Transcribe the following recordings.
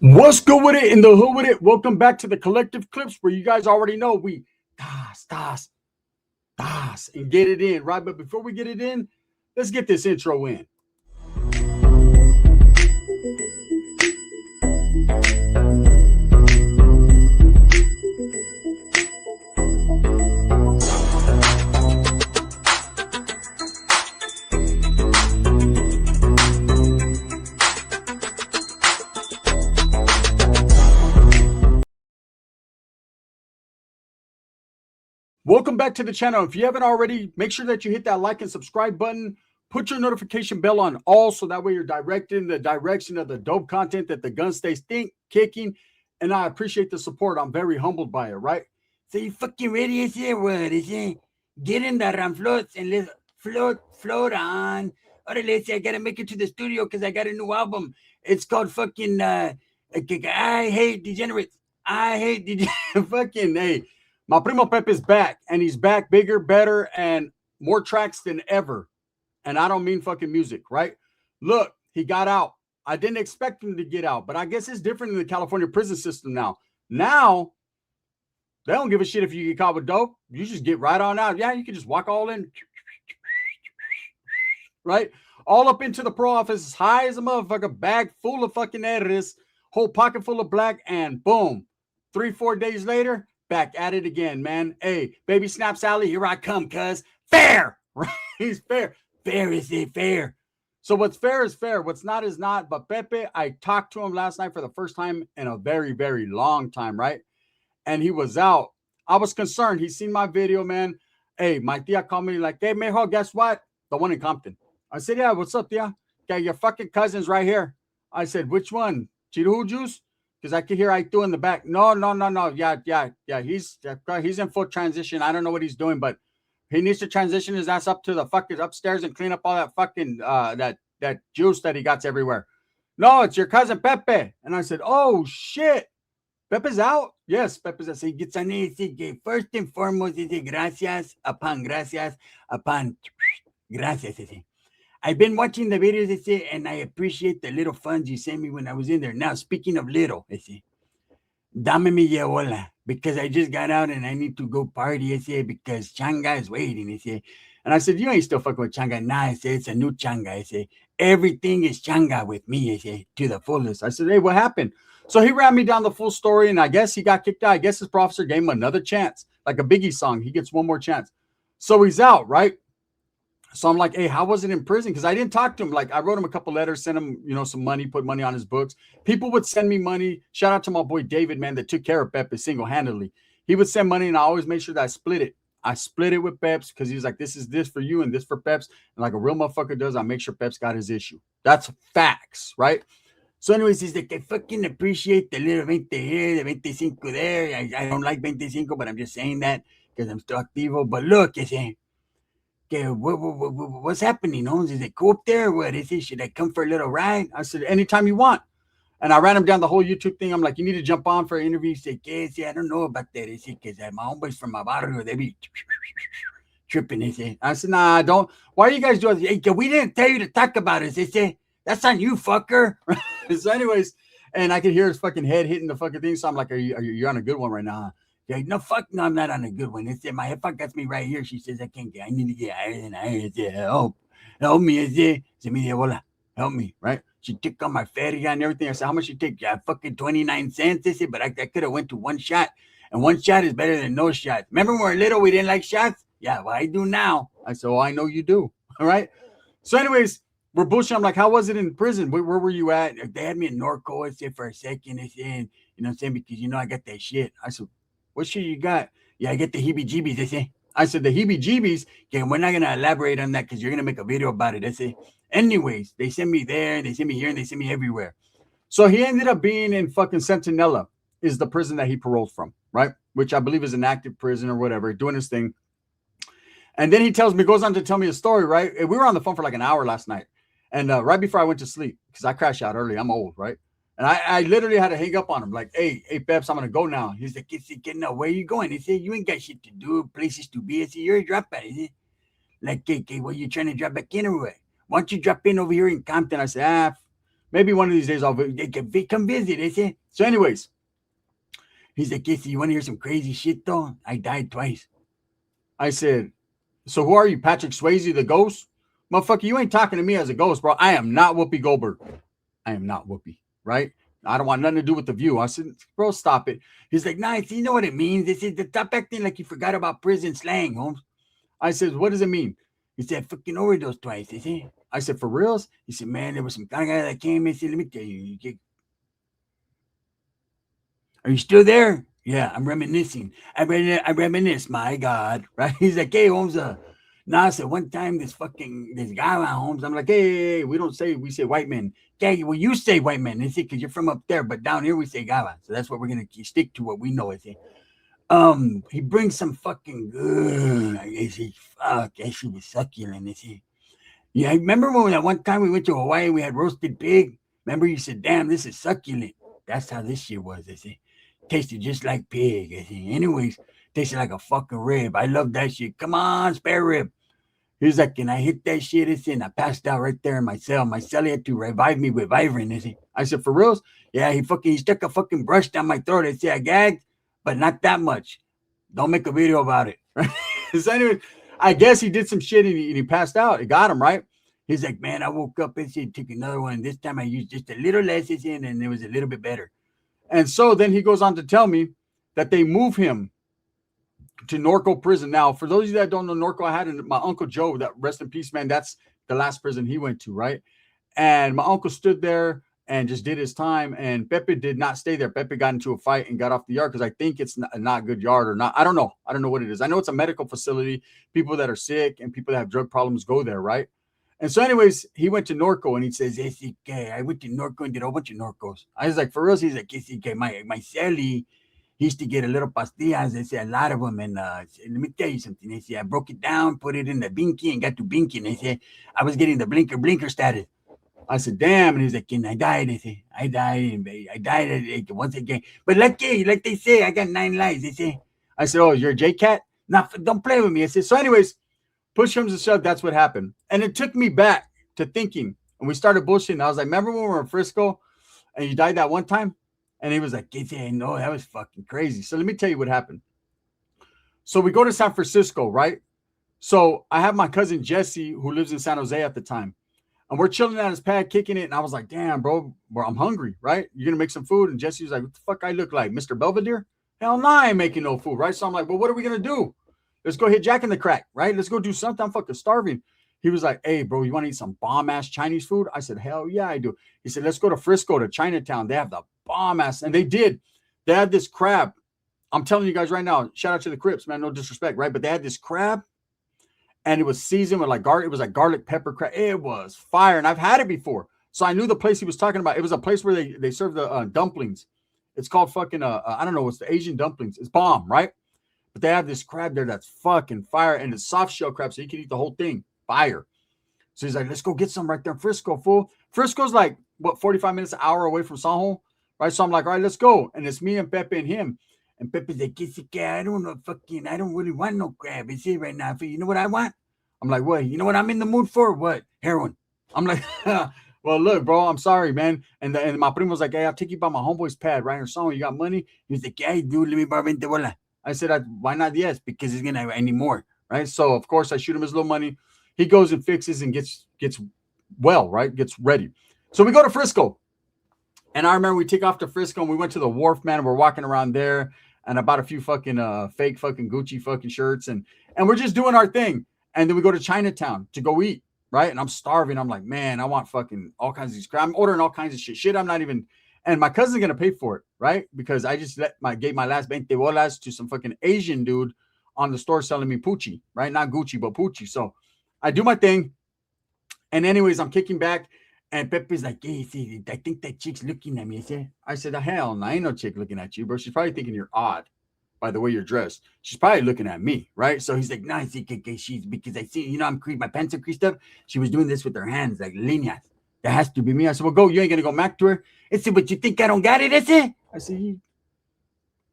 What's good with it in the hood with it? Welcome back to the collective clips where you guys already know we das and get it in, right? But before we get it in, let's get this intro in. Welcome back to the channel. If you haven't already, make sure that you hit that like and subscribe button. Put your notification bell on all so that way you're directed in the direction of the dope content that the gun stays kicking. And I appreciate the support. I'm very humbled by it, right? So you fucking ready? Is it what? Is it? Get in the ram floats and let's float on. All right, let's see. I gotta make it to the studio because I got a new album. It's called fucking I Hate Degenerates. I hate fucking hey. My primo Pepe is back, and he's back bigger, better, and more tracks than ever. And I don't mean fucking music, right? Look, he got out. I didn't expect him to get out, but I guess it's different in the California prison system now. Now, they don't give a shit if you get caught with dope. You just get right on out. Yeah, you can just walk all in, right? All up into the pro office, as high as a motherfucker, bag full of fucking editors, whole pocket full of black, and boom. 3-4 days later, back at it again, man. Hey, baby snap Sally, here I come, cuz. Fair, right? He's fair. Fair is it fair? So what's fair is fair. What's not is not. But Pepe, I talked to him last night for the first time in a very, very long time, right? And he was out. I was concerned. He's seen my video, man. Hey, my tia called me like, hey, mijo, guess what? The one in Compton. I said, yeah, what's up, tia? Okay, your fucking cousin's right here. I said, which one? Chiru juice? Because I could hear Aitu in the back. No. Yeah. He's in full transition. I don't know what he's doing, but he needs to transition his ass up to the fucking upstairs and clean up all that fucking that juice that he got everywhere. No, it's your cousin Pepe. And I said, oh shit. Pepe's out? Yes, Pepe's out. So he gets on it. First and foremost, gracias upon gracias upon gracias. I've been watching the videos, and I appreciate the little funds you sent me when I was in there. Now, speaking of little, dame mi yeola, because I just got out and I need to go party, because Changa is waiting, And I said, you ain't still fucking with Changa. Nah, it's a new Changa, everything is Changa with me, to the fullest. I said, hey, what happened? So he ran me down the full story, and I guess he got kicked out. I guess his professor gave him another chance, like a Biggie song. He gets one more chance. So he's out, right? So I'm like, hey, how was it in prison? Because I didn't talk to him. Like, I wrote him a couple letters, sent him, some money, put money on his books. People would send me money. Shout out to my boy David, man, that took care of Pepe single-handedly. He would send money, and I always made sure that I split it. I split it with Peps because he was like, this is this for you and this for Peps. And like a real motherfucker does, I make sure Peps got his issue. That's facts, right? So anyways, he's like, I fucking appreciate the little 20 here, the 25 there. I don't like 25, but I'm just saying that because I'm still activo. But look, what's happening, Holmes? Is it cool up there? What is it? Should I come for a little ride? I said, anytime you want. And I ran him down the whole YouTube thing. I'm like, you need to jump on for an interview. He said, I don't know about that. Because my homeboys from my barrio, they be tripping. I said, nah, don't. Why are you guys doing this? Hey, we didn't tell you to talk about it. That's on you, fucker. So anyways, and I could hear his fucking head hitting the fucking thing. So I'm like, you're on a good one right now, huh? Yeah, no, fuck, no, I'm not on a good one. My headphone got me right here. She says, I need to get higher than higher. Help me, help me, right? She took on my feria and everything. I said, how much you take? Yeah, fucking 29 cents. But I could have went to one shot. And one shot is better than no shot. Remember when we were little, we didn't like shots? Yeah, well, I do now. I said, I know you do. All right. So anyways, we're bullshitting. I'm like, how was it in prison? Where were you at? They had me in Norco, for a second. You know what I'm saying? Because, I got that shit. I said, what shit you got? Yeah, I get the heebie-jeebies, I said, the heebie-jeebies? Okay, we're not going to elaborate on that because you're going to make a video about it, Anyways, they sent me there, they sent me here, and they sent me everywhere. So he ended up being in fucking Centinela, is the prison that he paroled from, right? Which I believe is an active prison or whatever, doing his thing. And then he goes on to tell me a story, right? We were on the phone for like an hour last night. And right before I went to sleep, because I crashed out early, I'm old, right? And I literally had to hang up on him, like, hey, Peps, I'm going to go now. He's like, no, where are you going? He said, you ain't got shit to do, places to be. I said, you're a dropout. Like, what, you trying to drop back in or what? Why don't you drop in over here in Compton? I said, Maybe one of these days they can come visit. I say. So, anyways, he's like, "Yes, you want to hear some crazy shit though? I died twice." I said, "So who are you, Patrick Swayze, the ghost? Motherfucker, you ain't talking to me as a ghost, bro. I am not Whoopi Goldberg. I am not Whoopi, right? I don't want nothing to do with the View." I said, "Bro, stop it." He's like, "Nice. You know what it means?" They said, "Stop acting like you forgot about prison slang, Holmes." I said, "What does it mean?" He said, "Fucking overdose twice." I said, "For reals?" He said, "Man, there was some kind of guy that came and said, let me tell you, are you still there?" "Yeah, I'm reminiscing. I reminisce, my God." Right? He's like, "Hey, Holmes, now I said one time this guy around Holmes." I'm like, hey, we say white men. "Okay, well, you say white men." They say, because you're from up there, but down here we say gava. So that's what we're going to stick to what we know. I say, he brings some fucking good. I say, fuck, that shit was succulent. I say, yeah, I remember when that one time we went to Hawaii and we had roasted pig? Remember you said, damn, this is succulent. That's how this shit was. I say, tasted just like pig. I say, anyways, tasted like a fucking rib. I love that shit. Come on, spare rib. He's like, "Can I hit that shit?" I said, and I passed out right there in my cell. My cellie had to revive me with Vivarin. I said, "For reals?" "Yeah, he stuck a fucking brush down my throat." I said, "I gagged, but not that much. Don't make a video about it." Right? So anyway, I guess he did some shit and he passed out. It got him, right? He's like, "Man, I woke up and said, took another one. This time I used just a little less and it was a little bit better." And so then he goes on to tell me that they move him to Norco prison. Now, for those of you that don't know Norco, I had my Uncle Joe, that rest in peace, man. That's the last prison he went to, right? And my uncle stood there and just did his time. And Pepe did not stay there. Pepe got into a fight and got off the yard because I think it's not a good yard or not. I don't know. I don't know what it is. I know it's a medical facility. People that are sick and people that have drug problems go there, right? And so, anyways, he went to Norco and he says, I went to Norco and did a whole bunch of Norcos. I was like, for real? He's like, my celly, he used to get a little pastillas. They say a lot of them. And let me tell you something. They say I broke it down, put it in the binky, and got to binky. And they say I was getting the blinker status. I said, "Damn." And he's like, "And I died." I say, "I died. I died once again. But like they say, I got 9 lives." They say. I said, "Oh, you're a J Cat? No, don't play with me." I said, so anyways, push comes to shove, that's what happened. And it took me back to thinking. And we started bullshitting. I was like, remember when we were in Frisco and you died that one time? And he was like, "No, that was fucking crazy." So let me tell you what happened. So we go to San Francisco, right? So I have my cousin Jesse, who lives in San Jose at the time. And we're chilling at his pad, kicking it. And I was like, "Damn, bro, I'm hungry, right? You're going to make some food?" And Jesse was like, "What the fuck I look like, Mr. Belvedere?" Hell no, I ain't making no food, right? So I'm like, "Well, what are we going to do? Let's go hit Jack in the Crack, right? Let's go do something. I'm fucking starving." He was like, "Hey, bro, you want to eat some bomb-ass Chinese food?" I said, "Hell yeah, I do." He said, "Let's go to Frisco, to Chinatown. They have the bomb-ass." And they did. They had this crab. I'm telling you guys right now, shout out to the Crips, man, no disrespect, right? But they had this crab and it was seasoned with like garlic. It was like garlic pepper crab. It was fire, and I've had it before, so I knew the place he was talking about. It was a place where they serve the dumplings. It's called fucking I don't know. It's the Asian dumplings. It's bomb, right? But they have this crab there that's fucking fire, and it's soft shell crab, so you can eat the whole thing. Fire. So he's like, "Let's go get some right there in Frisco, fool." Frisco's like what 45 minutes, an hour away from Sanjo, right? So I'm like, "All right, let's go." And it's me and Pepe and him. And Pepe's like, I don't know, I don't really want no crab. It's it right now. You know what I want? I'm like, "What? You know what I'm in the mood for? What? Heroin." I'm like, "Well, look, bro, I'm sorry, man." And my primo was like, "Hey, I'll take you by my homeboy's pad, right? Or song, you got money?" He was like, "Hey, dude, let me borrow 20 bola." I said, "Why not?" "Yes, because he's gonna I need more." Right. So of course I shoot him his little money. He goes and fixes and gets well, right? Gets ready. So we go to Frisco. And I remember we take off to Frisco and we went to the wharf, man. And we're walking around there and I bought a few fucking fake fucking Gucci fucking shirts and we're just doing our thing. And then we go to Chinatown to go eat, right? And I'm starving. I'm like, "Man, I want fucking all kinds of these crap. I'm ordering all kinds of shit. I'm not even. And my cousin's gonna pay for it, right? Because I just gave my last 20 bolas to some fucking Asian dude on the store selling me Poochie, right? Not Gucci, but Poochie. So I do my thing. And anyways, I'm kicking back. And Pepe's like, "Hey, see, I think that chick's looking at me." I said, "Hell no, ain't no chick looking at you, bro. She's probably thinking you're odd by the way you're dressed. She's probably looking at me, right?" So he's like, "No, see, she's because I see, I'm my pants are creased up. She was doing this with her hands, like líneas. That has to be me." I said, "Well, go. You ain't gonna go back to her." I said, "But you think I don't got it?" I said,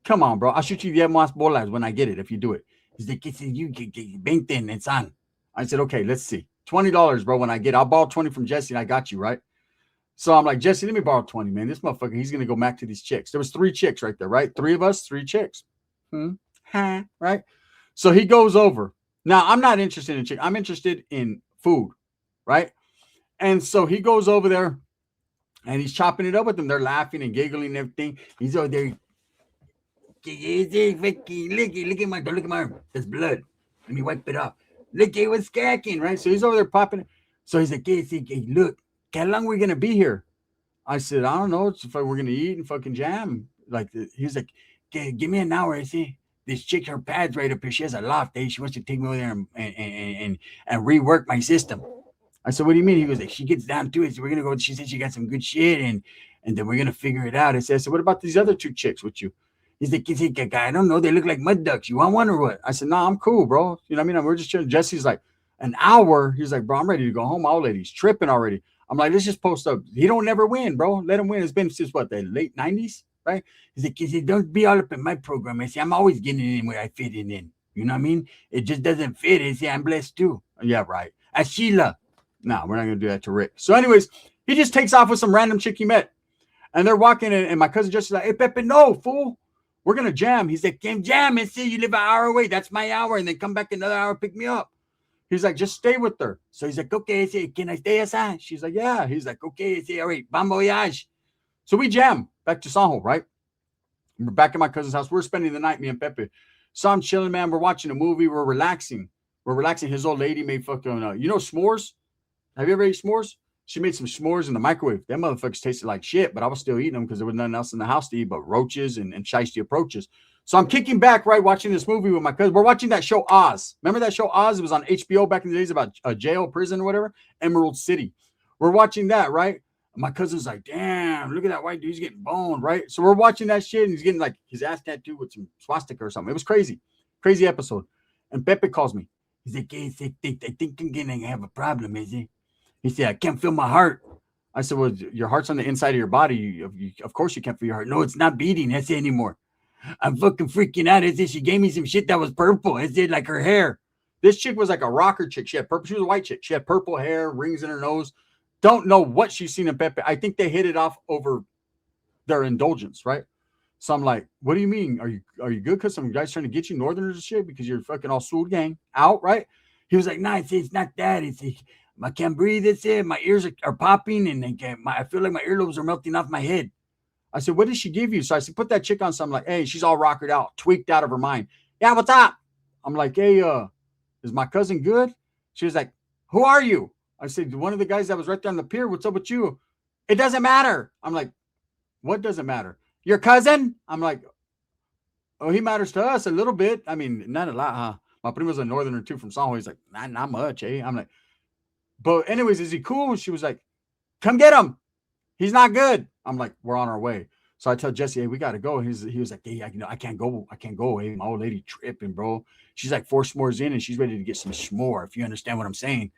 "Come on, bro. I'll shoot you the más bolas when I get it if you do it." He's like, "You get 20 and it's on." I said, "Okay, let's see. $20, bro. When I get, I'll borrow 20 from Jesse and I got you, right?" So I'm like, Jesse, let me borrow 20, man. This motherfucker, he's gonna go back to these chicks. There was 3 chicks right there, right? 3 of us, 3 chicks. Right? So he goes over. Now I'm not interested in chick. I'm interested in food, right? And so he goes over there and he's chopping it up with them. They're laughing and giggling and everything. He's over there. Look at my arm. There's blood. Let me wipe it off. Look, it was cracking, right? So he's over there popping it. So he's like, hey, look, how long we gonna be here? I said, I don't know. It's like we're gonna eat and fucking jam. Like he's like, okay, give me an hour. I see this chick, her pad's right up here. She has a loft. She wants to take me over there and rework my system. I said, what do you mean? He was like, she gets down to it. So we're gonna go. She said she got some good shit, and then we're gonna figure it out. I said, what about these other 2 chicks with you? He's like, I don't know. They look like mud ducks. You want one or what? I said, no, I'm cool, bro. You know what I mean? We're just chilling. Jesse's like, an hour. He's like, bro, I'm ready to go home. My old lady's tripping already. I'm like, let's just post up. He don't never win, bro. Let him win. It's been since what, the late 90s, right? He's like, don't be all up in my program. I say, I'm always getting in where I fit in. You know what I mean? It just doesn't fit. I say, I'm blessed too. Yeah, right. Sheila. No, we're not going to do that to Rick. So anyways, he just takes off with some random chick he met. And they're walking in, and my cousin Jesse's like, hey, Pepe, no, fool. We're going to jam. He's like, can't jam. And see, you live an hour away. That's my hour. And then come back another hour, pick me up. He's like, just stay with her. So he's like, okay. I say, can I stay aside? She's like, yeah. He's like, okay. I say, all right, bon voyage. So we jam back to Sanjo, right? We're back at my cousin's house. We're spending the night, me and Pepe. So I'm chilling, man. We're watching a movie. We're relaxing. His old lady made fucking, s'mores? Have you ever ate s'mores? She made some s'mores in the microwave. Them motherfuckers tasted like shit, but I was still eating them because there was nothing else in the house to eat but roaches and shiesty approaches. So I'm kicking back, right, watching this movie with my cousin. We're watching that show Oz. Remember that show Oz? It was on HBO back in the days about a jail, prison, or whatever. Emerald City. We're watching that, right? And my cousin's like, damn, look at that white dude. He's getting boned, right? So we're watching that shit, and he's getting like his ass tattooed with some swastika or something. It was crazy. Crazy episode. And Pepe calls me. He's like, hey, I think I'm going to have a problem, is he? He said, I can't feel my heart. I said, well, your heart's on the inside of your body. Of course you can't feel your heart. No, it's not beating. That's it anymore. I'm fucking freaking out. I said, she gave me some shit that was purple. I said, like her hair. This chick was like a rocker chick. She had purple. She was a white chick. She had purple hair, rings in her nose. Don't know what she's seen in Pepe. I think they hit it off over their indulgence, right? So I'm like, what do you mean? Are you good? Because some guys trying to get you Northerners and shit because you're fucking all Soul gang out, right? He was like, nah, it's not that. I can't breathe. It's it. My ears are popping, and I feel like my earlobes are melting off my head. I said, what did she give you? So I said, put that chick on something. Like, hey, she's all rockered out, tweaked out of her mind. Yeah, what's up? I'm like, hey, is my cousin good? She was like, who are you? I said, one of the guys that was right there on the pier. What's up with you? It doesn't matter. I'm like, what doesn't matter? Your cousin? I'm like, oh, he matters to us a little bit. I mean, not a lot, huh? My primo's a northerner too from San Juan. He's like, not much, eh? I'm like, but anyways, is he cool? She was like, come get him. He's not good. I'm like, we're on our way. So I tell Jesse, hey, we got to go. He was like, hey, I can't go. Hey, my old lady tripping, bro. She's like 4 s'mores in and she's ready to get some s'more, if you understand what I'm saying.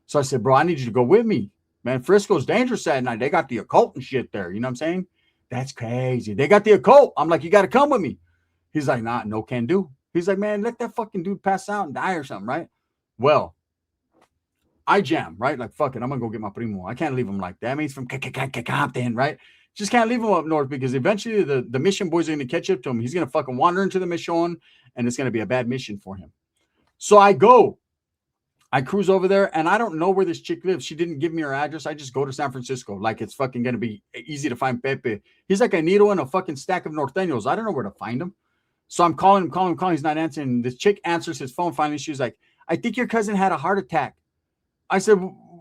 So I said, bro, I need you to go with me. Man, Frisco's dangerous that night. They got the occult and shit there. You know what I'm saying? That's crazy. They got the occult. I'm like, you got to come with me. He's like, nah, no can do. He's like, man, let that fucking dude pass out and die or something, right? Well, I jam, right? Like, fuck it, I'm gonna go get my primo. I can't leave him like that. I mean, he's from Compton, right? Just can't leave him up north because eventually the mission boys are gonna catch up to him. He's gonna fucking wander into the mission, and it's gonna be a bad mission for him. So I cruise over there, and I don't know where this chick lives. She didn't give me her address. I just go to San Francisco, like it's fucking gonna be easy to find Pepe. He's like a needle in a fucking stack of Nortenos. I don't know where to find him. So I'm calling him. He's not answering. This chick answers his phone. Finally, she's like, I think your cousin had a heart attack. I said,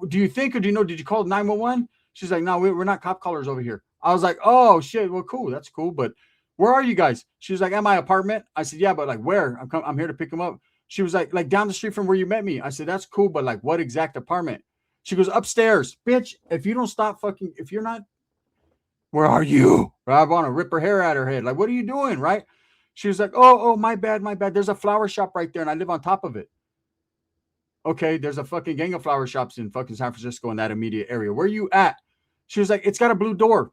do you think, or do you know, did you call 911? She's like, no, we're not cop callers over here. I was like, oh, shit. Well, cool. That's cool. But where are you guys? She was like, at my apartment. I said, yeah, but like where? I'm here to pick him up. She was like down the street from where you met me. I said, that's cool. But like what exact apartment? She goes, upstairs. Bitch, if you don't stop fucking, if you're not, where are you? I want to rip her hair out of her head. Like, what are you doing? Right? She was like, oh, my bad. There's a flower shop right there and I live on top of it. Okay, there's a fucking gang of flower shops in fucking San Francisco in that immediate area. Where are you at? She was like, it's got a blue door.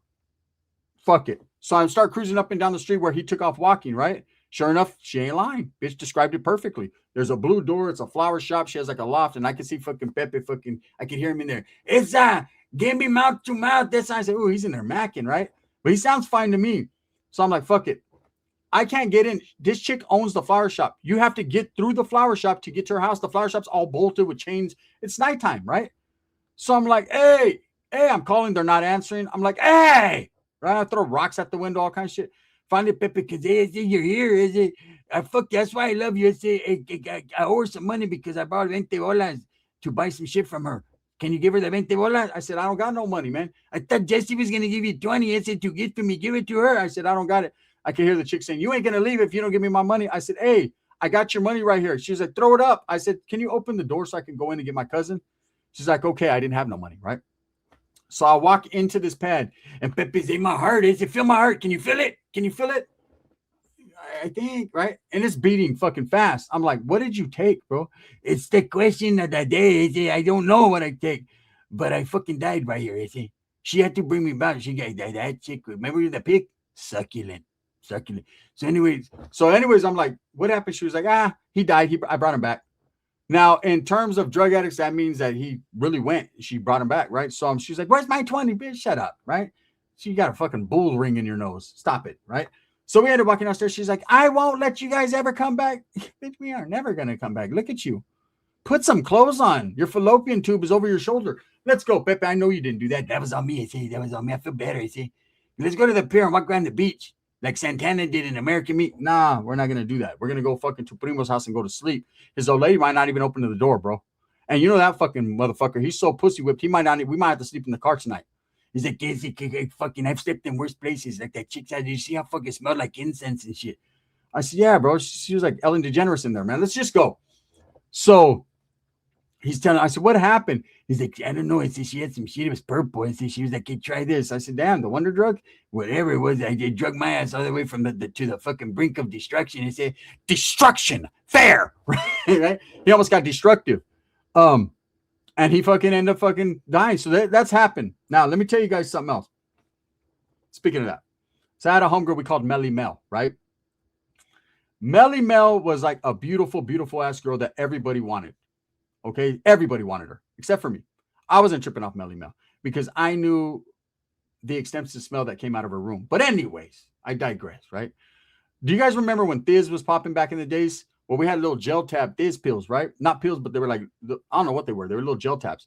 Fuck it. So I start cruising up and down the street where he took off walking, right? Sure enough, she ain't lying. Bitch described it perfectly. There's a blue door. It's a flower shop. She has like a loft, and I can see fucking Pepe fucking. I can hear him in there. It's give me mouth to mouth. This I say, oh, he's in there macking, right? But he sounds fine to me. So I'm like, fuck it. I can't get in. This chick owns the flower shop. You have to get through the flower shop to get to her house. The flower shop's all bolted with chains. It's nighttime, right? So I'm like, hey, I'm calling. They're not answering. I'm like, hey, right? I throw rocks at the window, all kinds of shit. Finally, Pepe, because you're here, is it? Fuck, that's why I love you. I owe her some money because I bought 20 bolas to buy some shit from her. Can you give her the 20 bolas? I said, I don't got no money, man. I thought Jesse was going to give you 20. I said, to give to me, give it to her. I said, I don't got it. I can hear the chick saying, you ain't going to leave if you don't give me my money. I said, hey, I got your money right here. She was like, throw it up. I said, can you open the door so I can go in and get my cousin? She's like, okay, I didn't have no money, right? So I walk into this pad, and Pepe's in my heart. Is it feel my heart? Can you feel it? Can you feel it? I think, right? And it's beating fucking fast. I'm like, what did you take, bro? It's the question of the day. I don't know what I take, but I fucking died right here. She had to bring me back. She got that chick. Remember the pig? Succulent. So anyways, I'm like, what happened? She was like, he died. I brought him back. Now, in terms of drug addicts, that means that he really went. She brought him back, right? So she's like, where's my 20? Bitch, shut up, right? So you got a fucking bull ring in your nose. Stop it, right? So we ended up walking downstairs. She's like, I won't let you guys ever come back. Bitch, we are never going to come back. Look at you. Put some clothes on. Your fallopian tube is over your shoulder. Let's go, Pepe. I know you didn't do that. That was on me. That was on me. I feel better. Let's go to the pier and walk around the beach like Santana did in American Meat. Nah, we're not going to do that. We're going to go fucking to Primo's house and go to sleep. His old lady might not even open the door, bro. And you know that fucking motherfucker, he's so pussy whipped, we might have to sleep in the car tonight. He's like, fucking, I've slept in worse places. Like that chick said, you see how fucking smell like incense and shit? I said, yeah, bro. She was like Ellen DeGeneres in there, man. Let's just go. So he's telling, I said, what happened? He's like, I don't know. I said, she had some shit. It was purple. I said, she was like, hey, try this. I said, damn, the wonder drug? Whatever it was, I did drug my ass all the way from to the fucking brink of destruction. He said, destruction, fair, right? He almost got destructive. And he fucking ended up fucking dying. So that's happened. Now, let me tell you guys something else. Speaking of that. So I had a homegirl we called Melly Mel, right? Melly Mel was like a beautiful, beautiful ass girl that everybody wanted. Okay? Everybody wanted her, except for me. I wasn't tripping off Melly Mel because I knew the extensive smell that came out of her room. But anyways, I digress, right? Do you guys remember when Thiz was popping back in the days? Well, we had little gel tab Thiz pills, right? Not pills, but they were like, I don't know what they were. They were little gel tabs.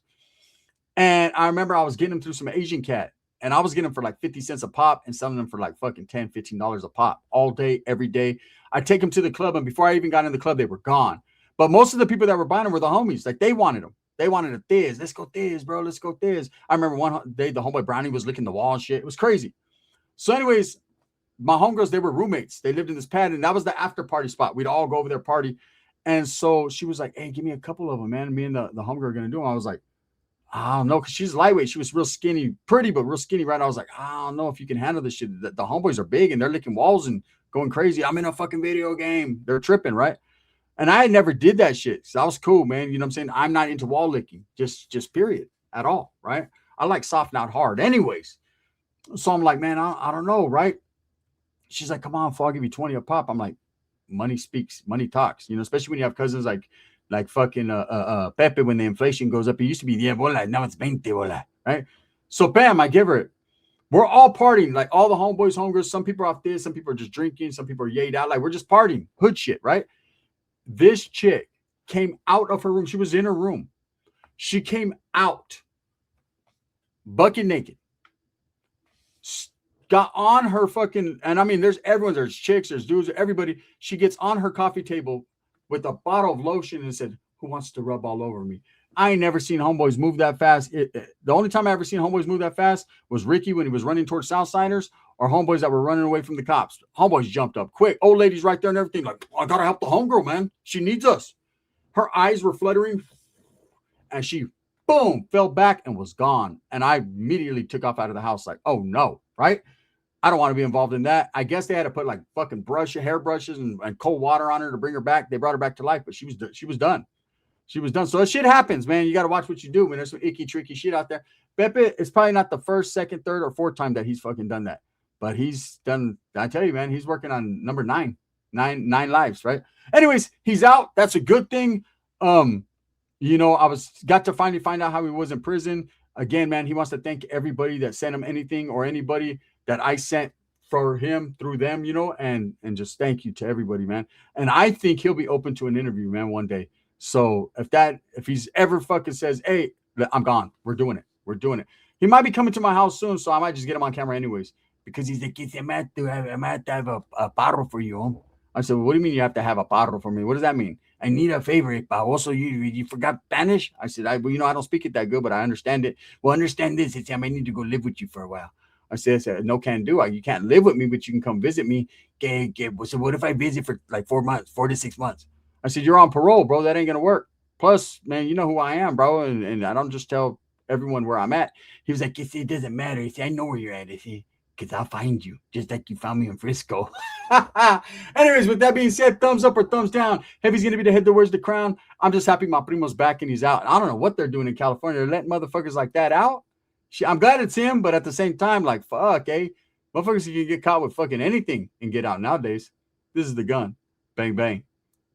And I remember I was getting them through some Asian cat. And I was getting them for like 50 cents a pop and selling them for like fucking $10, $15 a pop all day, every day. I'd take them to the club. And before I even got in the club, they were gone. But most of the people that were buying them were the homies. Like they wanted them. They wanted a Thiz. Let's go Thiz, bro. Let's go Thiz. I remember one day the homeboy Brownie was licking the wall and shit. It was crazy. So anyways, my homegirls, they were roommates. They lived in this pad, and that was the after party spot. We'd all go over there party. And so she was like, hey, give me a couple of them, man. Me and the homegirl are going to do them. I was like, I don't know, because she's lightweight. She was real skinny, pretty, but real skinny, right? I was like, I don't know if you can handle this shit. The homeboys are big, and they're licking walls and going crazy. I'm in a fucking video game. They're tripping, right? And I never did that shit. So that was cool, man. You know what I'm saying? I'm not into wall licking, just period, at all, right? I like soft, not hard. Anyways, so I'm like, man, I don't know, right? She's like, come on, fool, I'll give you 20 a pop. I'm like, money speaks, money talks, you know, especially when you have cousins like fucking Pepe. When the inflation goes up, it used to be 10 bola, now it's 20 bola, right? So bam, I give her it. We're all partying, like all the homeboys, homegirls. Some people are off this, some people are just drinking, some people are yayed out, like we're just partying, hood shit, right? This chick came out of her room. She was in her room. She came out bucket naked, got on her fucking, and I mean, there's chicks, there's dudes, everybody. She gets on her coffee table with a bottle of lotion and said, who wants to rub all over me? I ain't never seen homeboys move that fast. The only time I ever seen homeboys move that fast was Ricky when he was running towards Southsiders, or homeboys that were running away from the cops. Homeboys jumped up quick. Old lady's right there and everything. Like, I gotta help the homegirl, man. She needs us. Her eyes were fluttering, and she, boom, fell back and was gone. And I immediately took off out of the house like, oh no, right? I don't want to be involved in that. I guess they had to put like fucking hair brushes and cold water on her to bring her back. They brought her back to life, but she was done. She was done. So that shit happens, man. You got to watch what you do when there's some icky, tricky shit out there. Pepe is probably not the first, second, third, or fourth time that he's fucking done that. But he's done, I tell you, man, he's working on number 9. Nine lives, right? Anyways, he's out. That's a good thing. I was got to finally find out how he was in prison. Again, man, he wants to thank everybody that sent him anything or anybody that I sent for him through them, and just thank you to everybody, man. And I think he'll be open to an interview, man, one day. So if he's ever fucking says, hey, I'm gone, we're doing it. We're doing it. He might be coming to my house soon, so I might just get him on camera anyways. Because he's like, I might have to have a parro for you. I said, well, what do you mean you have to have a parro for me? What does that mean? I need a favor. But also, you forgot Spanish? I said, I don't speak it that good, but I understand it. Well, understand this. I might need to go live with you for a while. I said, no can do. You can't live with me, but you can come visit me. So what if I visit for like 4 to 6 months? I said, you're on parole, bro. That ain't going to work. Plus, man, you know who I am, bro. And I don't just tell everyone where I'm at. He was like, it doesn't matter. He said, I know where you're at. I said, because I'll find you, just like you found me in Frisco. Anyways, with that being said, thumbs up or thumbs down. Heavy's going to be the head that wears the crown. I'm just happy my primo's back and he's out. I don't know what they're doing in California. They're letting motherfuckers like that out. I'm glad it's him, but at the same time, like, fuck, eh? Motherfuckers can get caught with fucking anything and get out nowadays. This is the gun. Bang, bang.